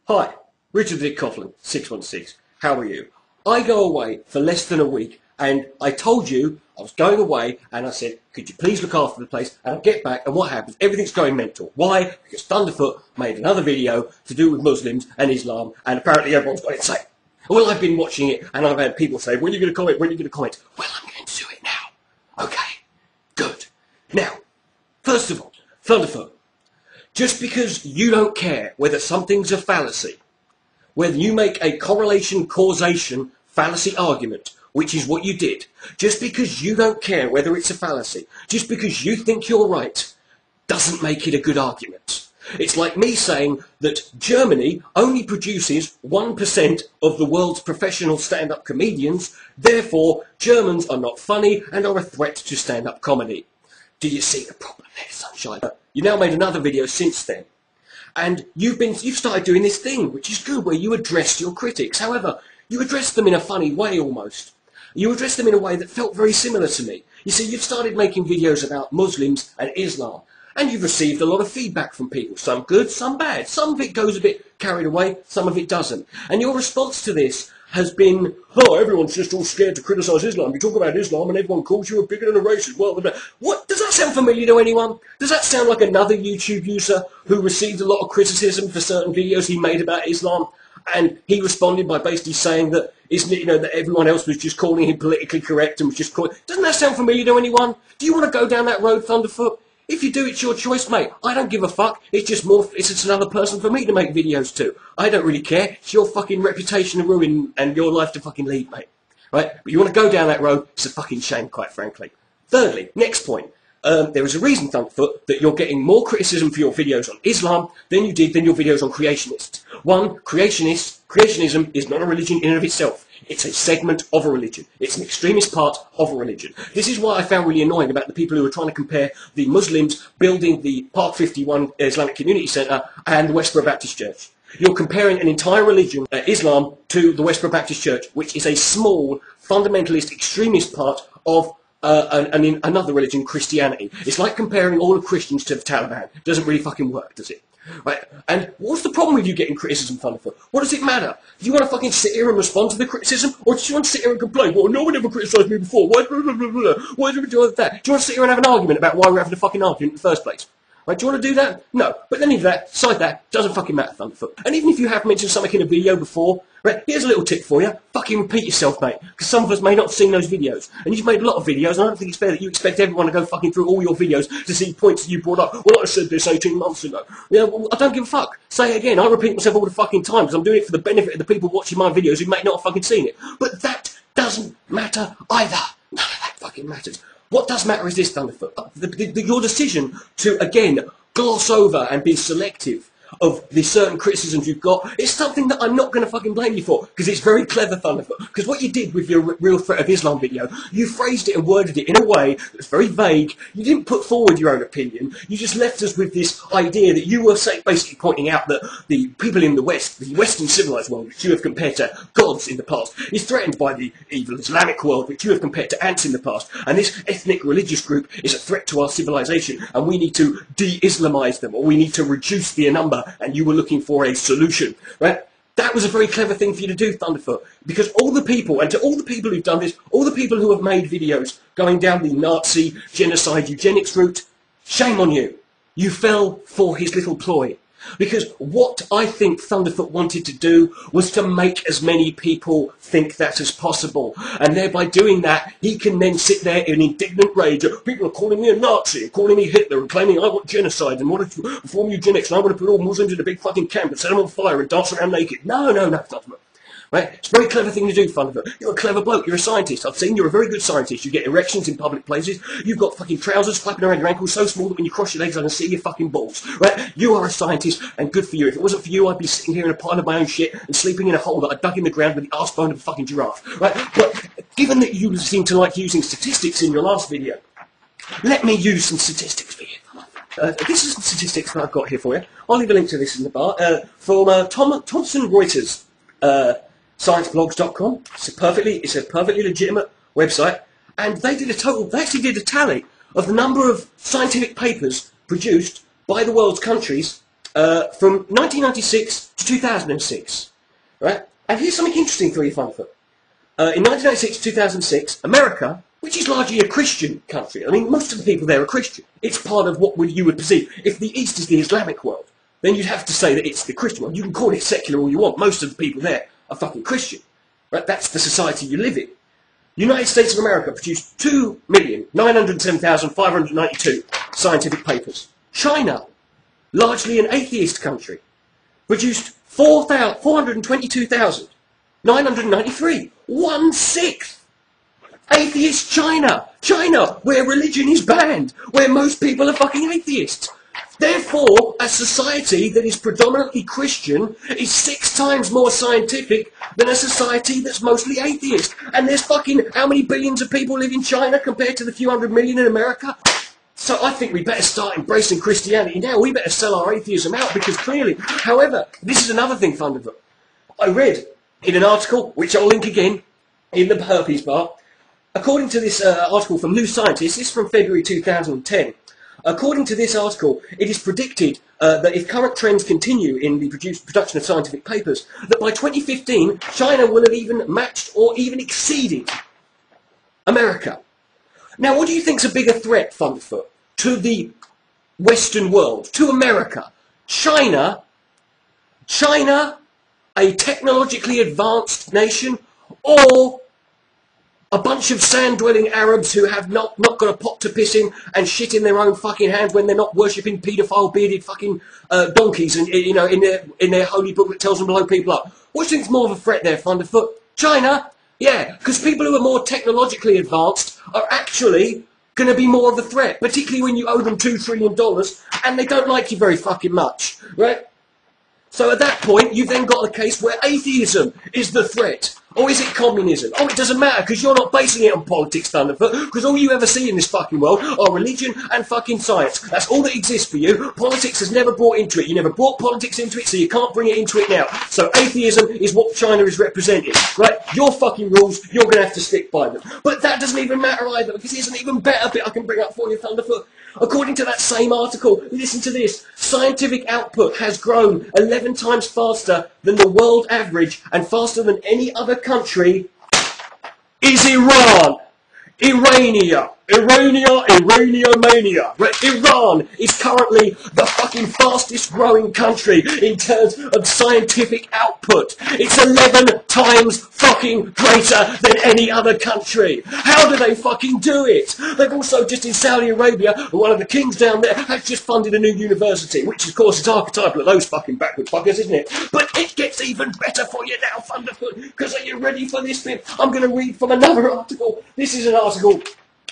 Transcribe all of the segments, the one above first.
Hi, Richard Dick Coughlin, 616. How are you? I go away for less than a week, and I told you I was going away, and I said, could you please look after the place, and I'll get back, and what happens? Everything's going mental. Why? Because Thunderfoot made another video to do with Muslims and Islam, and apparently everyone's got it to say. Well, I've been watching it, and I've had people say, when are you going to comment? When are you going to comment? Well, I'm going to do it now. Okay, good. Now, first of all, Thunderfoot. Just because you don't care whether something's a fallacy, whether you make a correlation-causation fallacy argument, which is what you did, just because you don't care whether it's a fallacy, just because you think you're right, doesn't make it a good argument. It's like me saying that Germany only produces 1% of the world's professional stand-up comedians, therefore Germans are not funny and are a threat to stand-up comedy. Do you see the problem there, sunshine? You now made another video since then, and you've started doing this thing, which is good, where you address your critics. However, you addressed them in a funny way almost. You addressed them in a way that felt very similar to me. You see, you've started making videos about Muslims and Islam, and you've received a lot of feedback from people, some good, some bad. Some of it goes a bit carried away, some of it doesn't. And your response to this has been, oh, everyone's just all scared to criticise Islam. You talk about Islam and everyone calls you a bigot and a racist. Well, what? Does that sound familiar to anyone? Does that sound like another YouTube user who received a lot of criticism for certain videos he made about Islam? And he responded by basically saying that, isn't it, that everyone else was just calling him politically correct and was just calling... Doesn't that sound familiar to anyone? Do you want to go down that road, Thunderfoot? If you do, it's your choice, mate. I don't give a fuck. It's just another person for me to make videos to. I don't really care. It's your fucking reputation to ruin and your life to fucking lead, mate. Right? But you want to go down that road, it's a fucking shame, quite frankly. Thirdly, next point. There is a reason, Thunderfoot, that you're getting more criticism for your videos on Islam than you did than your videos on creationists. One, creationism is not a religion in and of itself. It's a segment of a religion. It's an extremist part of a religion. This is what I found really annoying about the people who are trying to compare the Muslims building the Park 51 Islamic Community Centre and the Westboro Baptist Church. You're comparing an entire religion, Islam, to the Westboro Baptist Church, which is a small, fundamentalist, extremist part of another religion, Christianity. It's like comparing all of Christians to the Taliban. It doesn't really fucking work, does it? Right? And what's the problem with you getting criticism, Thunderfoot? What does it matter? Do you want to fucking sit here and respond to the criticism? Or do you want to sit here and complain? Well, no one ever criticised me before. Why do we do that? Do you want to sit here and have an argument about why we're having a fucking argument in the first place? Right, do you want to do that? No. But then even that, side that, doesn't fucking matter, Thunderfoot. And even if you have mentioned something in a video before, right, here's a little tip for you. Fucking repeat yourself, mate. Because some of us may not have seen those videos. And you've made a lot of videos, and I don't think it's fair that you expect everyone to go fucking through all your videos to see points that you brought up. Well, I said this 18 months ago. Yeah, well, I don't give a fuck. Say it again. I repeat myself all the fucking time, because I'm doing it for the benefit of the people watching my videos who may not have fucking seen it. But that doesn't matter either. None of that fucking matters. What does matter is this, Thunderfoot. Your decision to, again, gloss over and be selective of the certain criticisms you've got, it's something that I'm not going to fucking blame you for, because it's very clever, Thunderfoot. Because what you did with your Real Threat of Islam video, you phrased it and worded it in a way that's very vague. You didn't put forward your own opinion. You just left us with this idea that you were basically pointing out that the people in the West, the Western civilized world, which you have compared to gods in the past, is threatened by the evil Islamic world, which you have compared to ants in the past. And this ethnic religious group is a threat to our civilization, and we need to de-Islamize them, or we need to reduce their number, and you were looking for a solution, right? That was a very clever thing for you to do, Thunderfoot, because all the people, and to all the people who've done this, all the people who have made videos going down the Nazi, genocide, eugenics route, shame on you. You fell for his little ploy. Because what I think Thunderfoot wanted to do was to make as many people think that as possible. And thereby doing that, he can then sit there in indignant rage. People are calling me a Nazi, and calling me Hitler, and claiming I want genocide, and want to perform eugenics, and I want to put all Muslims in a big fucking camp and set them on fire and dance around naked. No, Thunderfoot. Right? It's a very clever thing to do, Thunderfoot. You're a clever bloke. You're a scientist. I've seen you're a very good scientist. You get erections in public places. You've got fucking trousers flapping around your ankles so small that when you cross your legs I can see your fucking balls. Right? You are a scientist, and good for you. If it wasn't for you, I'd be sitting here in a pile of my own shit and sleeping in a hole that I dug in the ground with the arse bone of a fucking giraffe. Right? But given that you seem to like using statistics in your last video, let me use some statistics for you. This is some statistics that I've got here for you. I'll leave a link to this in the bar. From Thomson Reuters. Scienceblogs.com. It's a perfectly legitimate website, and they actually did a tally of the number of scientific papers produced by the world's countries from 1996 to 2006, right? And here's something interesting for you, Thunderfoot. In 1996 to 2006, America, which is largely a Christian country, I mean, most of the people there are Christian. It's part of what you would perceive. If the East is the Islamic world, then you'd have to say that it's the Christian world. You can call it secular all you want. Most of the people there are fucking Christian, right? That's the society you live in. United States of America produced 2,907,592 scientific papers. China, largely an atheist country, produced 422,993. 1/6. Atheist China. China, where religion is banned, where most people are fucking atheists. Therefore, a society that is predominantly Christian is 6 times more scientific than a society that's mostly atheist. And there's fucking, how many billions of people live in China compared to the few hundred million in America? So I think we better start embracing Christianity now. We better sell our atheism out, because clearly, however, this is another thing, Thunderfoot. I read in an article, which I'll link again in the herpes bar, according to this article from New Scientist, this is from February 2010. According to this article, it is predicted that if current trends continue in the production of scientific papers, that by 2015, China will have even matched or even exceeded America. Now, what do you think's a bigger threat, Thunderfoot, to the Western world, to America? China, a technologically advanced nation, or a bunch of sand-dwelling Arabs who have not got a pot to piss in and shit in their own fucking hand when they're not worshipping paedophile bearded fucking donkeys and, you know, in their holy book that tells them to blow people up? What do you think's more of a threat there, Thunderfoot? China? Yeah, because people who are more technologically advanced are actually going to be more of a threat, particularly when you owe them $2 trillion and they don't like you very fucking much, right? So at that point, you've then got a case where atheism is the threat. Or is it communism? Oh, it doesn't matter, because you're not basing it on politics, Thunderfoot, because all you ever see in this fucking world are religion and fucking science. That's all that exists for you. Politics has never brought into it. You never brought politics into it, so you can't bring it into it now. So atheism is what China is representing, right? Your fucking rules, you're going to have to stick by them. But that doesn't even matter either, because here's an even better bit I can bring up for you, Thunderfoot. According to that same article, listen to this, scientific output has grown 11 times faster than the world average and faster than any other country is Iran. Iraniomania. Right? Iran is currently the fucking fastest growing country in terms of scientific output. It's 11 times fucking greater than any other country. How do they fucking do it? They've also just in Saudi Arabia, one of the kings down there has just funded a new university, which of course is archetypal of those fucking backward fuckers, isn't it? But it gets even better for you now, Thunderfoot, because are you ready for this bit? I'm going to read from another article. This is an article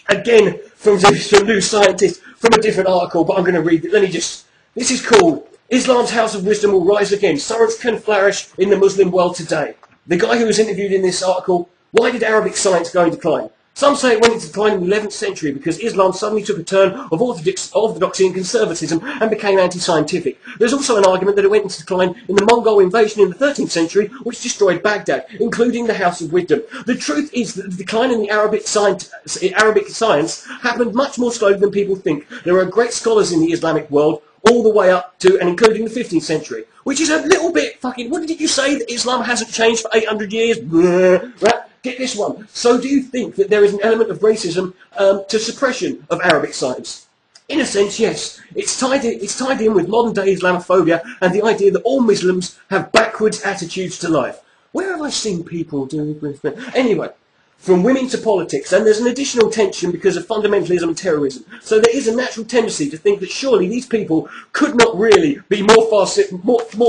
again, from New Scientist, from a different article, but I'm going to read it. This is called Islam's House of Wisdom Will Rise Again. Science Can Flourish in the Muslim World Today. The guy who was interviewed in this article, why did Arabic science go in decline? Some say it went into decline in the 11th century because Islam suddenly took a turn of orthodoxy and conservatism and became anti-scientific. There's also an argument that it went into decline in the Mongol invasion in the 13th century, which destroyed Baghdad, including the House of Wisdom. The truth is that the decline in the Arabic science happened much more slowly than people think. There are great scholars in the Islamic world, all the way up to and including the 15th century, which is a little bit fucking... What did you say? That Islam hasn't changed for 800 years? Right? Get this one. So do you think that there is an element of racism to suppression of Arabic science? In a sense, yes. It's tied in with modern-day Islamophobia and the idea that all Muslims have backwards attitudes to life. Where have I seen people do this? Anyway, from women to politics, and there's an additional tension because of fundamentalism and terrorism. So there is a natural tendency to think that surely these people could not really be more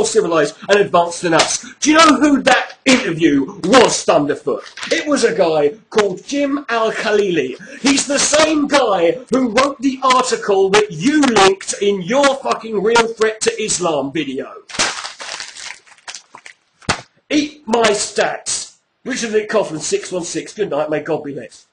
civilized and advanced than us. Do you know who that interview was, Thunderfoot? It was a guy called Jim Al-Khalili. He's the same guy who wrote the article that you linked in your fucking Real Threat to Islam video. Eat my stats. Richard Coughlin, 616. Good night, may God be blessed.